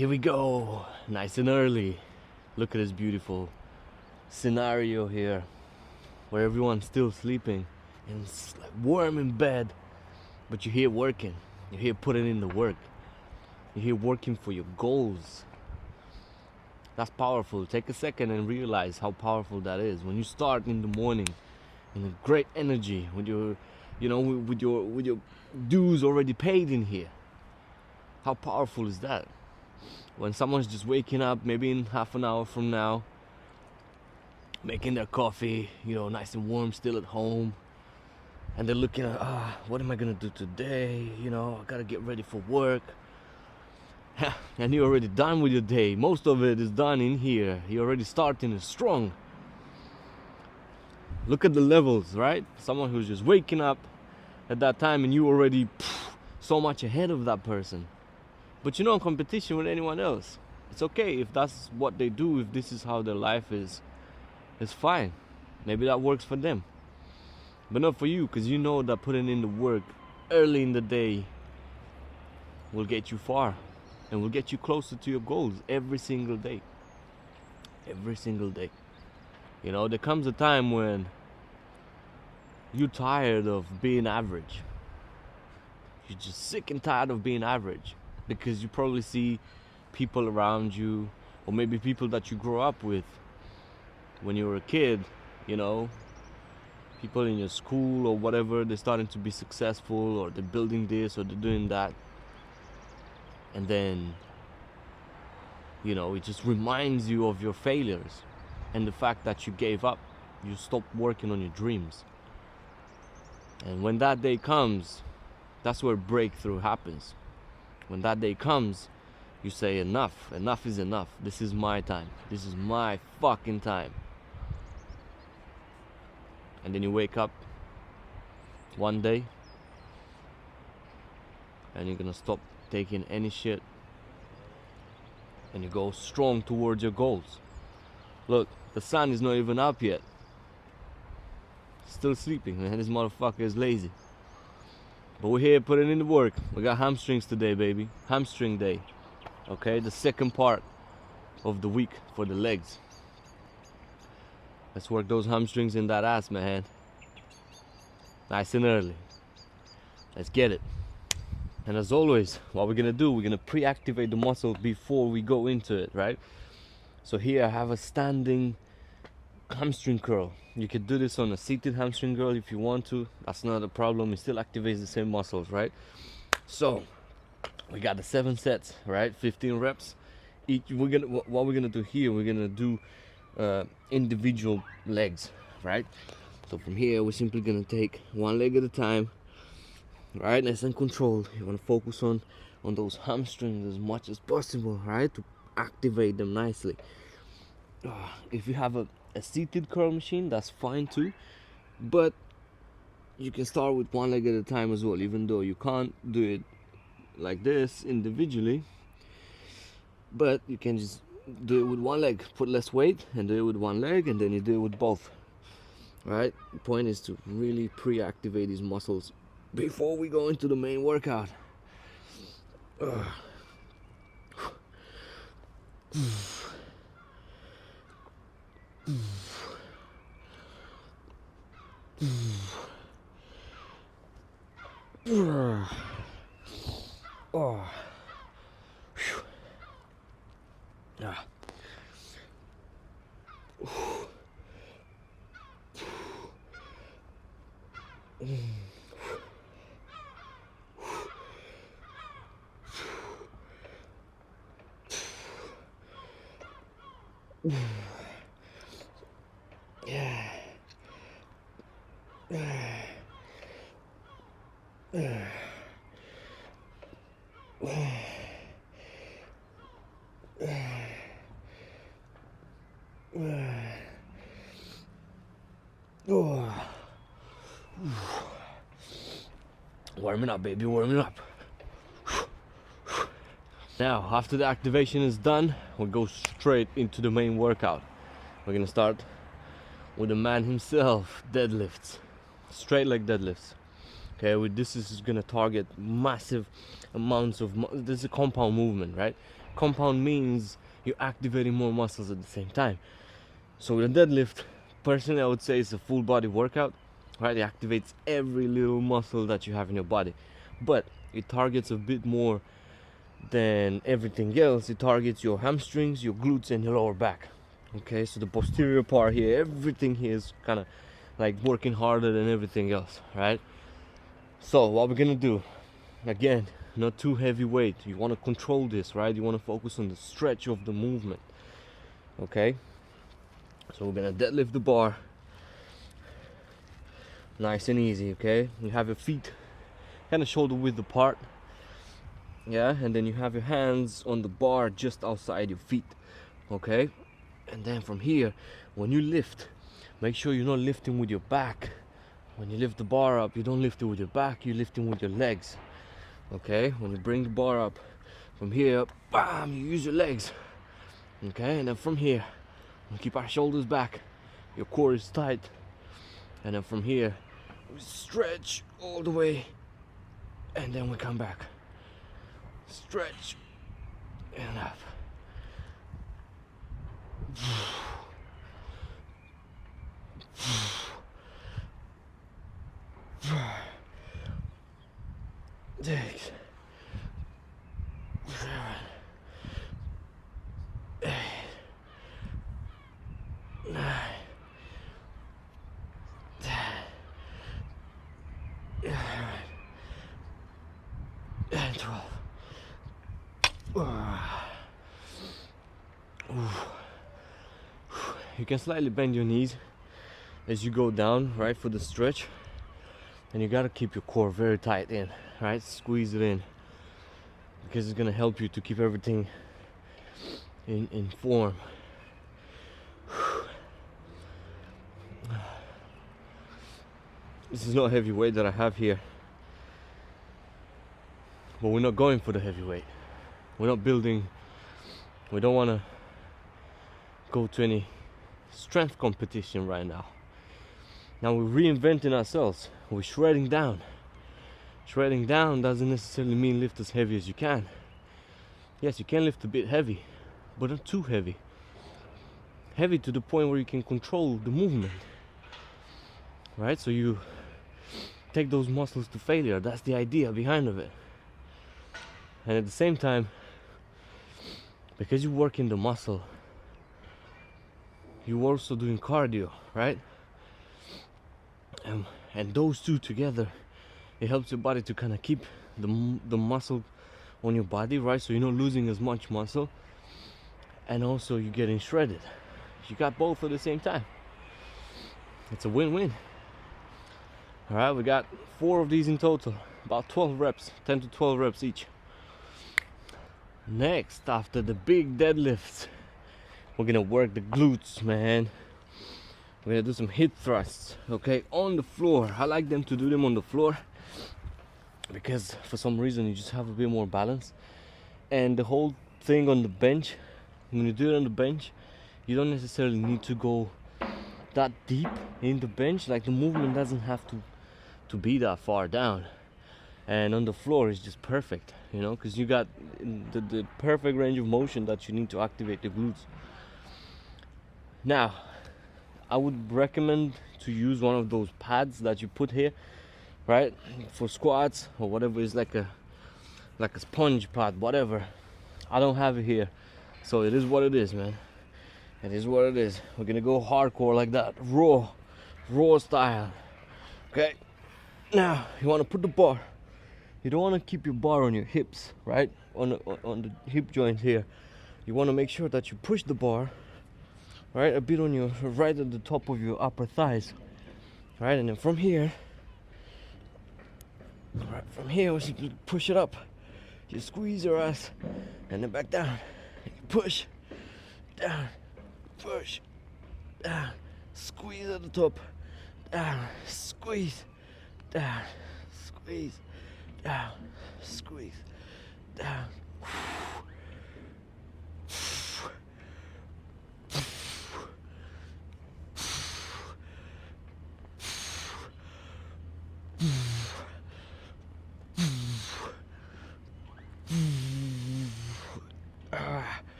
Here we go, nice and early. Look at this beautiful scenario here where everyone's still sleeping and it's like warm in bed, but you're here working, you're here putting in the work, you're here working for your goals. That's powerful. Take a second and realize how powerful that is. When you start in the morning in a great energy, with your, with your dues already paid in here, how powerful is that? When someone's just waking up, maybe in half an hour from now, making their coffee, nice and warm, still at home, and they're looking at, what am I gonna do today? I gotta get ready for work. And you're already done with your day. Most of it is done in here. You're already starting it strong. Look at the levels, right? Someone who's just waking up at that time, and you already so much ahead of that person. But you're not in competition with anyone else. It's okay if that's what they do, if this is how their life is. It's fine. Maybe that works for them. But not for you, because you know that putting in the work early in the day will get you far and will get you closer to your goals every single day. Every single day. There comes a time when you're tired of being average. You're just sick and tired of being average. Because you probably see people around you, or maybe people that you grew up with when you were a kid, people in your school or whatever, they're starting to be successful, or they're building this, or they're doing that. And then, it just reminds you of your failures and the fact that you gave up. You stopped working on your dreams. And when that day comes, that's where breakthrough happens. When that day comes, you say, enough is enough. This is my time. This is my fucking time. And then you wake up one day and you're gonna stop taking any shit and you go strong towards your goals. Look, the sun is not even up yet. Still sleeping, man. This motherfucker is lazy. But we're here putting in the work. We got hamstrings today, baby. Hamstring day. Okay, the second part of the week for the legs. Let's work those hamstrings in that ass, man. Nice and early. Let's get it. And as always, what we're gonna do, we're gonna pre-activate the muscle before we go into it, right? So here I have a standing hamstring curl. You could do this on a seated hamstring curl if you want to. That's not a problem. It still activates the same muscles, right? So we got the 7 sets, right? 15 reps. What we're gonna do here, we're gonna do individual legs, right? So from here, we're simply gonna take one leg at a time, right? Nice and controlled. You wanna focus on those hamstrings as much as possible, right? To activate them nicely. If you have a seated curl machine, that's fine too, but you can start with one leg at a time as well, even though you can't do it like this individually. But you can just do it with one leg, put less weight and do it with one leg, and then you do it with both, right? The point is to really pre-activate these muscles before we go into the main workout. Warming up, baby, warming up. Now, after the activation is done, we'll go straight into the main workout. We're gonna start with the man himself, deadlifts, straight leg deadlifts. Okay, this is gonna target massive amounts of, this is a compound movement, right? Compound means you're activating more muscles at the same time. So with a deadlift, personally I would say it's a full body workout, right? It activates every little muscle that you have in your body, but it targets a bit more than everything else. It targets your hamstrings, your glutes, and your lower back. Okay, so the posterior part here, everything here is kind of like working harder than everything else, right? So what we're gonna do, again, not too heavy weight. You want to control this, right? You want to focus on the stretch of the movement. Okay, so we're gonna deadlift the bar, nice and easy. Okay, you have your feet kind of shoulder width apart, yeah, and then you have your hands on the bar just outside your feet. Okay, and then from here, when you lift, make sure you're not lifting with your back. When you lift the bar up, you don't lift it with your back, you're lifting with your legs. Okay, when you bring the bar up from here, bam, you use your legs. Okay, and then from here, we keep our shoulders back, your core is tight, and then from here we stretch all the way, and then we come back, stretch and up. Six, 7, 8, 9, 10, 11, and 12. You can slightly bend your knees as you go down, right, for the stretch, and you got to keep your core very tight in, right? Squeeze it in, because it's gonna help you to keep everything in form. This is not heavy weight that I have here, but we're not going for the heavy weight. We're not building, we don't want to go to any strength competition right now. Now we're reinventing ourselves. We're shredding down. Shredding down doesn't necessarily mean lift as heavy as you can. Yes, you can lift a bit heavy, but not too heavy. Heavy to the point where you can control the movement, right? So you take those muscles to failure. That's the idea behind of it. And at the same time, because you're working the muscle, you're also doing cardio, right? And those two together, it helps your body to kind of keep the muscle on your body, right? So you're not losing as much muscle, and also you're getting shredded. You got both at the same time. It's a win-win. All right, we got 4 of these in total, about 12 reps, 10 to 12 reps each. Next, after the big deadlifts, we're gonna work the glutes, man. We're gonna do some hip thrusts, okay, on the floor. I like them to do them on the floor because for some reason you just have a bit more balance. And the whole thing on the bench, when you do it on the bench, you don't necessarily need to go that deep in the bench. Like, the movement doesn't have to be that far down. And on the floor is just perfect, you know, because you got the perfect range of motion that you need to activate the glutes. Now, I would recommend to use one of those pads that you put here, right, for squats or whatever. Is like a sponge pad, whatever. I don't have it here, so it is what it is, man. It is what it is. We're gonna go hardcore like that, raw style. Okay, now you want to put the bar. You don't want to keep your bar on your hips, right, on the hip joint here. You want to make sure that you push the bar, right, a bit on your right at the top of your upper thighs, right, and then from here, right, we simply push it up. You squeeze your ass, and then back down. You push down, push down, squeeze at the top, down, squeeze, down, squeeze, down, squeeze, down.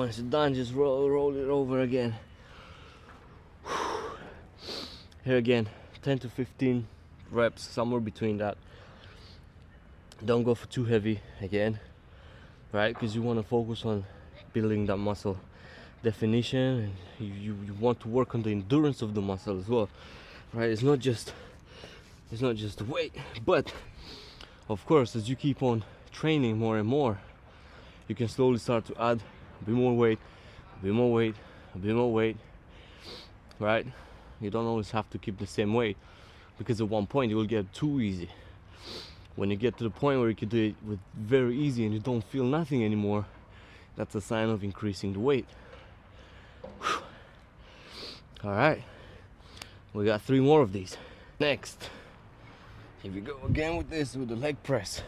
once you're done, just roll it over again. Here again, 10 to 15 reps, somewhere between that. Don't go for too heavy again, right? Because you want to focus on building that muscle definition, and you want to work on the endurance of the muscle as well, right? It's not just the weight, but of course, as you keep on training more and more, you can slowly start to add a bit more weight, a bit more weight, a bit more weight, right? You don't always have to keep the same weight, because at one point it will get too easy. When you get to the point where you can do it with very easy and you don't feel nothing anymore, that's a sign of increasing the weight. All right, we got 3 more of these. Next, here we go again with the leg press.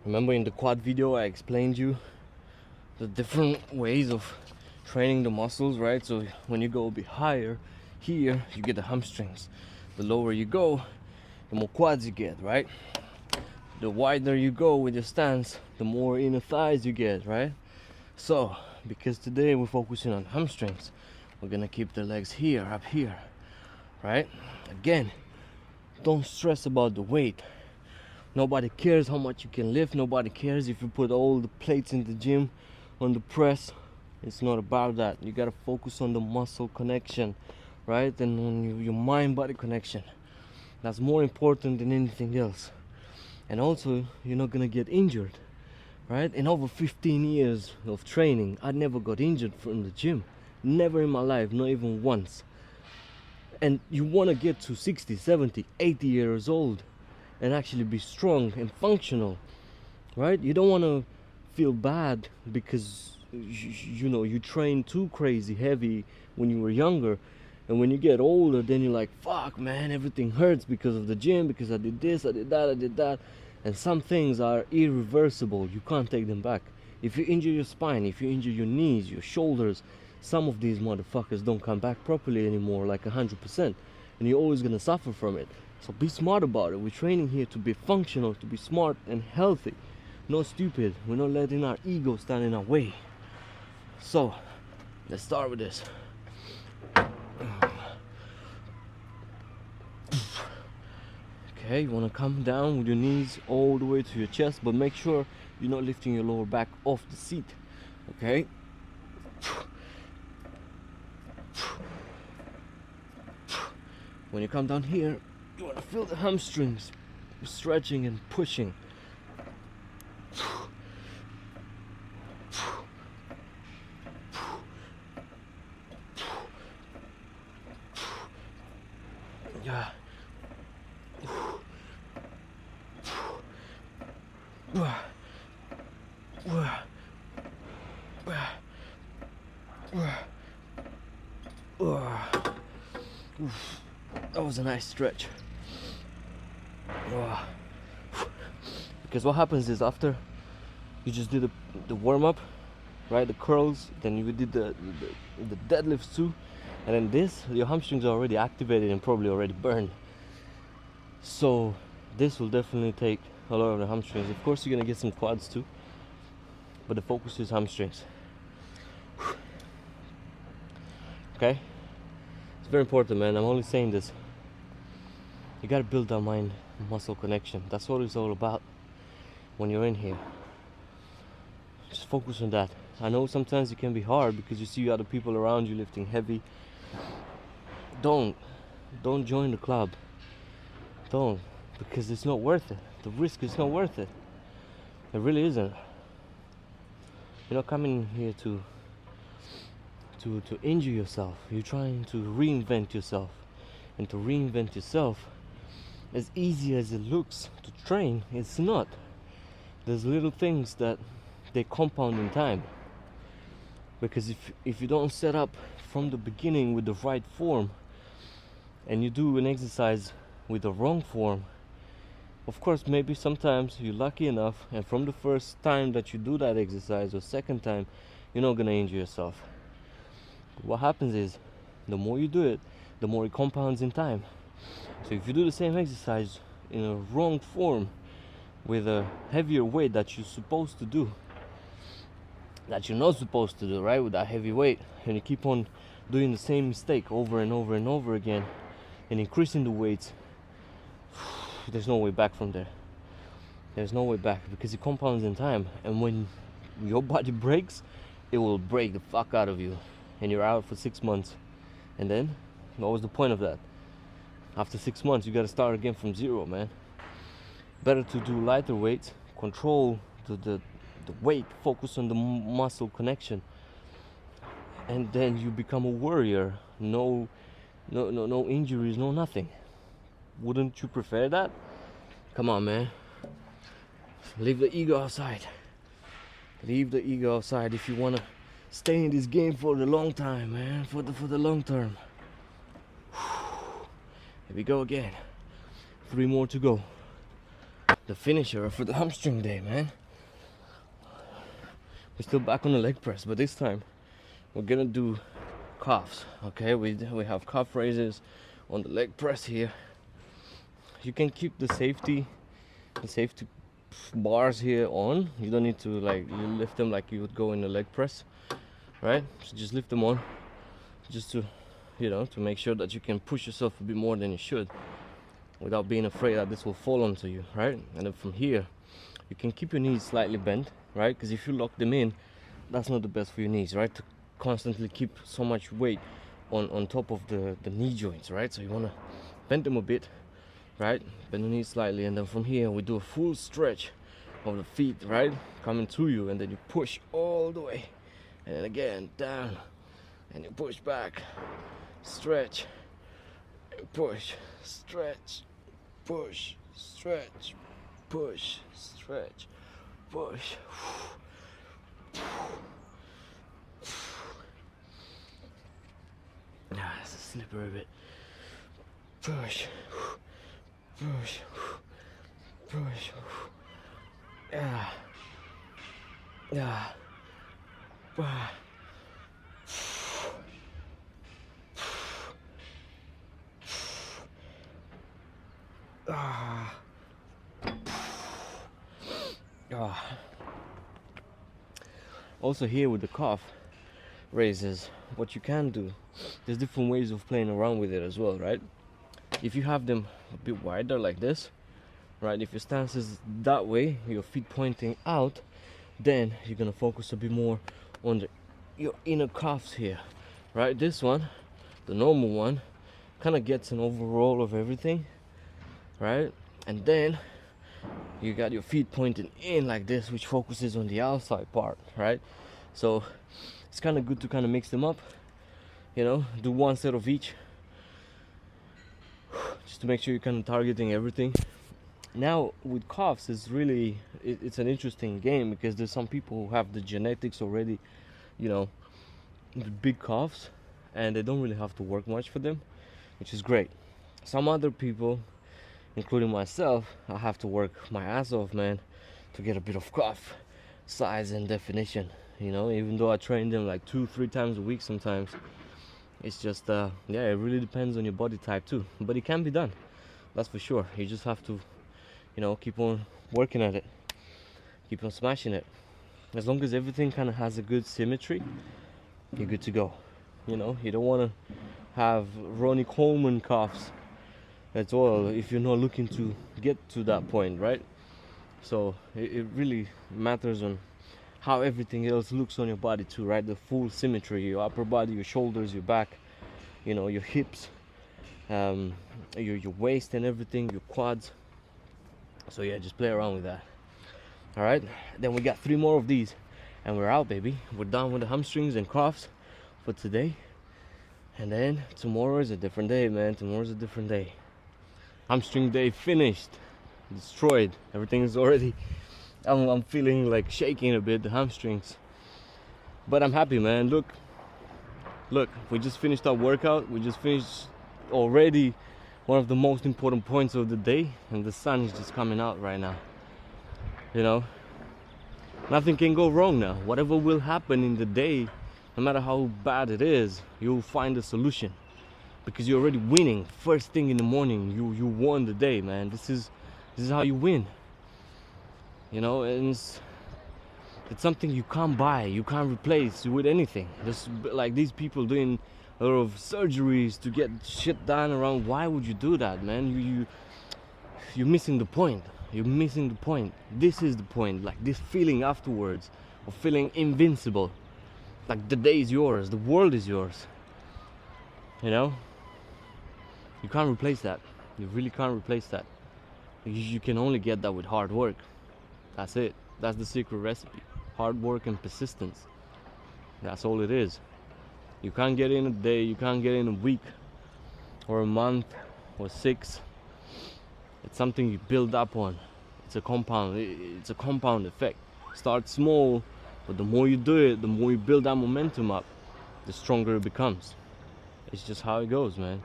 Remember in the quad video I explained you the different ways of training the muscles, right? So when you go a bit higher here, you get the hamstrings. The lower you go, the more quads you get, right? The wider you go with your stance, the more inner thighs you get, right? So because today we're focusing on hamstrings, we're gonna keep the legs here, up here, right? Again, don't stress about the weight. Nobody cares how much you can lift. Nobody cares if you put all the plates in the gym on the press. It's not about that. You gotta focus on the muscle connection, right? And on your mind-body connection. That's more important than anything else. And also, you're not gonna get injured, right? In over 15 years of training, I never got injured from the gym. Never in my life, not even once. And you want to get to 60, 70, 80 years old and actually be strong and functional, right? You don't want to feel bad because you know you train too crazy heavy when you were younger, and when you get older, then you're like, fuck man, everything hurts because of the gym, because I did this, I did that, I did that. And some things are irreversible. You can't take them back. If you injure your spine, if you injure your knees, your shoulders, some of these motherfuckers don't come back properly anymore, like 100%, and you're always gonna suffer from it. So be smart about it. We're training here to be functional, to be smart and healthy, not stupid. We're not letting our ego stand in our way. So let's start with this. Okay, you want to come down with your knees all the way to your chest, but make sure you're not lifting your lower back off the seat. Okay. When you come down here, you want to feel the hamstrings stretching and pushing. Yeah. That was a nice stretch. Because what happens is after you just did the warm-up, right, the curls, then you did the deadlifts too, and then this, your hamstrings are already activated and probably already burned. So this will definitely take a lot of the hamstrings. Of course you're gonna get some quads too, but the focus is hamstrings. Okay, it's very important, man. I'm only saying this. You gotta build that mind muscle connection. That's what it's all about when you're in here. Just focus on that. I know sometimes it can be hard because you see other people around you lifting heavy. Don't join the club. Don't, because it's not worth it. The risk is not worth it. It really isn't. You're not coming here to injure yourself. You're trying to reinvent yourself. And to reinvent yourself, as easy as it looks to train, it's not. There's little things that they compound in time. Because if you don't set up from the beginning with the right form, and you do an exercise with the wrong form, of course maybe sometimes you're lucky enough, and from the first time that you do that exercise or second time, you're not gonna injure yourself. But what happens is, the more you do it, the more it compounds in time. So if you do the same exercise in a wrong form with a heavier weight that you're supposed to do, that you're not supposed to do, right, with that heavy weight, and you keep on doing the same mistake over and over and over again and increasing the weights, there's no way back from there. There's no way back, because it compounds in time, and when your body breaks, it will break the fuck out of you, and you're out for 6 months. And then what was the point of that? After 6 months you got to start again from zero, man. Better to do lighter weights, control the weight, focus on the muscle connection, and then you become a warrior. No injuries, no nothing. Wouldn't you prefer that? Come on, man. Leave the ego outside. Leave the ego outside if you want to stay in this game for the long time, man. For the long term. Here we go again. 3 more to go. The finisher for the hamstring day, man. We're still back on the leg press, but this time we're gonna do calves. Okay, we have calf raises on the leg press here. You can keep the safety bars here on. You don't need to like lift them like you would go in the leg press, right? So just lift them on, just to, to make sure that you can push yourself a bit more than you should, without being afraid that this will fall onto you, right? And then from here, you can keep your knees slightly bent, right? Because if you lock them in, that's not the best for your knees, right? To constantly keep so much weight on top of the knee joints, right? So you want to bend them a bit, right? Bend the knees slightly, and then from here we do a full stretch of the feet, right? Coming to you, and then you push all the way, and then again down, and you push back, stretch, push, stretch, push, stretch, push, stretch, push. It's a slippery bit. Push, push, push. Yeah. Also here with the calf raises, what you can do, there's different ways of playing around with it as well, right? If you have them a bit wider like this, right, if your stance is that way, your feet pointing out, then you're gonna focus a bit more on your inner calves here, right? This one, the normal one, kind of gets an overall of everything, right? And then you got your feet pointing in like this, which focuses on the outside part, right? So it's kind of good to kind of mix them up, do one set of each, just to make sure you're kind of targeting everything. Now with calves, it's an interesting game, because there's some people who have the genetics already, with big calves, and they don't really have to work much for them, which is great. Some other people, including myself, I have to work my ass off, man, to get a bit of calf size and definition, even though I train them like 2-3 times a week sometimes. It's just it really depends on your body type too, but it can be done, that's for sure. You just have to keep on working at it, keep on smashing it. As long as everything kind of has a good symmetry, you're good to go. You don't want to have Ronnie Coleman calves at all if you're not looking to get to that point, right? So it really matters on how everything else looks on your body too, right? The full symmetry, your upper body, your shoulders, your back, your hips, your waist and everything, your quads. So yeah, just play around with that. All right, then we got 3 more of these and we're out, baby. We're done with the hamstrings and calves for today, and then tomorrow is a different day, man. Tomorrow's a different day. Hamstring day finished, destroyed. Everything is already, I'm feeling like shaking a bit, the hamstrings, but I'm happy, man. Look, we just finished our workout. We just finished already one of the most important points of the day, and the sun is just coming out right now. Nothing can go wrong now. Whatever will happen in the day, no matter how bad it is, you'll find a solution, because you're already winning. First thing in the morning, you won the day, man. This is how you win. And It's something you can't buy, you can't replace with anything. Just like these people doing a lot of surgeries to get shit done around. Why would you do that, man? You're missing the point. You're missing the point. This is the point. Like this feeling afterwards of feeling invincible. Like the day is yours, the world is yours. You know? You can't replace that. You really can't replace that. You can only get that with hard work. That's it. That's the secret recipe. Hard work and persistence. That's all it is. You can't get in a day, you can't get in a week or a month or 6. It's something you build up on. It's a compound effect. Start small, but the more you do it, the more you build that momentum up, the stronger it becomes. It's just how it goes, man.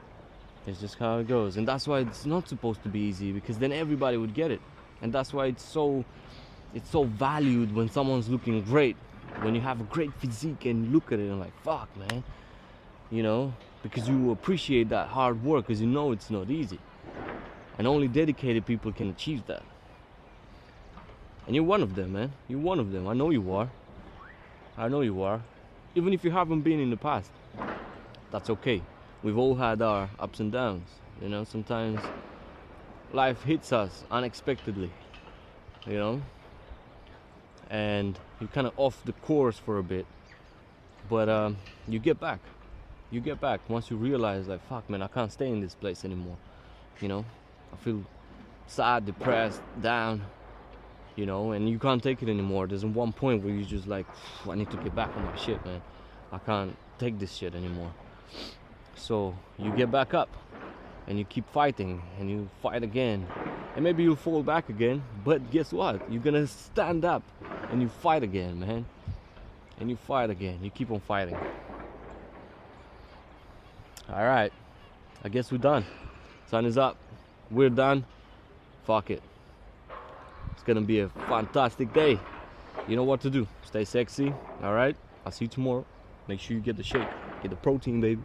It's just how it goes. And that's why it's not supposed to be easy, because then everybody would get it. And that's why it's so valued when someone's looking great, when you have a great physique and you look at it and like, fuck, man, you know, because you appreciate that hard work, because you know it's not easy, and only dedicated people can achieve that. And you're one of them, man. You're one of them. I know you are. I know you are. Even if you haven't been in the past, that's okay. We've all had our ups and downs, you know. Sometimes life hits us unexpectedly, you know, and you're kind of off the course for a bit, but you get back once you realize, like, fuck, man, I can't stay in this place anymore, you know. I feel sad, depressed, down, you know, and you can't take it anymore. There's one point where you're just like, I need to get back on my shit, man. I can't take this shit anymore. So you get back up and you keep fighting, and you fight again, and maybe you'll fall back again, but guess what? You're gonna stand up and you fight again, man. And you fight again. You keep on fighting. All right, I guess we're done. Sun is up. We're done. Fuck it. It's gonna be a fantastic day. You know what to do. Stay sexy. All right, I'll see you tomorrow. Make sure you get the shake, get the protein, baby.